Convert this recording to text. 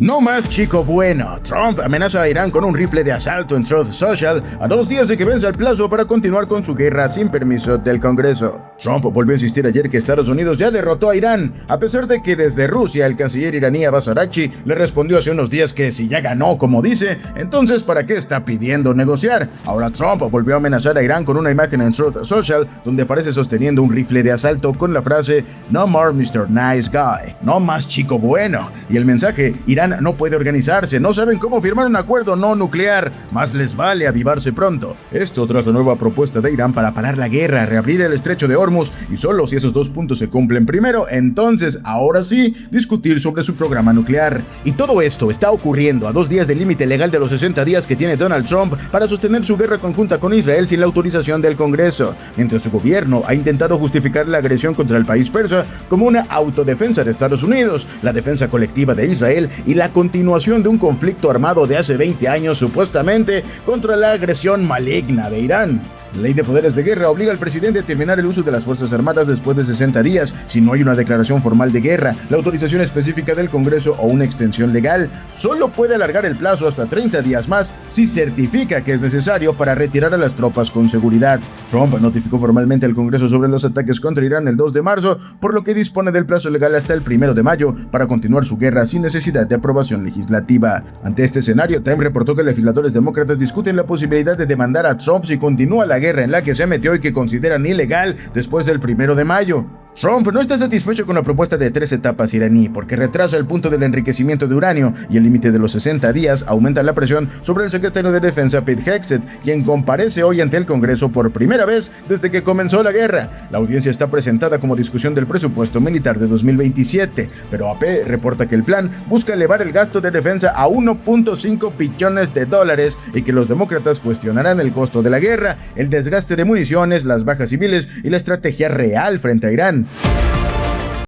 No más chico bueno. Trump amenaza a Irán con un rifle de asalto en Truth Social a 2 días de que vence el plazo para continuar con su guerra sin permiso del Congreso. Trump volvió a insistir ayer que Estados Unidos ya derrotó a Irán, a pesar de que desde Rusia el canciller iraní Abbas Araghchi le respondió hace unos días que si ya ganó, como dice, entonces ¿para qué está pidiendo negociar? Ahora Trump volvió a amenazar a Irán con una imagen en Truth Social donde aparece sosteniendo un rifle de asalto con la frase "No more Mr. Nice Guy", no más chico bueno, y el mensaje: Irán no puede organizarse, no saben cómo firmar un acuerdo no nuclear, más les vale avivarse pronto. Esto tras la nueva propuesta de Irán para parar la guerra, reabrir el estrecho de Hormuz, y solo si esos 2 puntos se cumplen primero, entonces, ahora sí, discutir sobre su programa nuclear. Y todo esto está ocurriendo a 2 días del límite legal de los 60 días que tiene Donald Trump para sostener su guerra conjunta con Israel sin la autorización del Congreso, mientras su gobierno ha intentado justificar la agresión contra el país persa como una autodefensa de Estados Unidos, la defensa colectiva de Israel y la continuación de un conflicto armado de hace 20 años supuestamente contra la agresión maligna de Irán. La ley de poderes de guerra obliga al presidente a terminar el uso de las Fuerzas Armadas después de 60 días, si no hay una declaración formal de guerra, la autorización específica del Congreso o una extensión legal. Solo puede alargar el plazo hasta 30 días más si certifica que es necesario para retirar a las tropas con seguridad. Trump notificó formalmente al Congreso sobre los ataques contra Irán el 2 de marzo, por lo que dispone del plazo legal hasta el 1 de mayo para continuar su guerra sin necesidad de aprobación legislativa. Ante este escenario, Time reportó que legisladores demócratas discuten la posibilidad de demandar a Trump si continúa la guerra en la que se metió y que consideran ilegal después del 1 de mayo. Trump no está satisfecho con la propuesta de 3 etapas iraní porque retrasa el punto del enriquecimiento de uranio y el límite de los 60 días aumenta la presión sobre el secretario de Defensa Pete Hegseth, quien comparece hoy ante el Congreso por primera vez desde que comenzó la guerra. La audiencia está presentada como discusión del presupuesto militar de 2027, pero AP reporta que el plan busca elevar el gasto de defensa a 1.5 billones de dólares y que los demócratas cuestionarán el costo de la guerra, el desgaste de municiones, las bajas civiles y la estrategia real frente a Irán.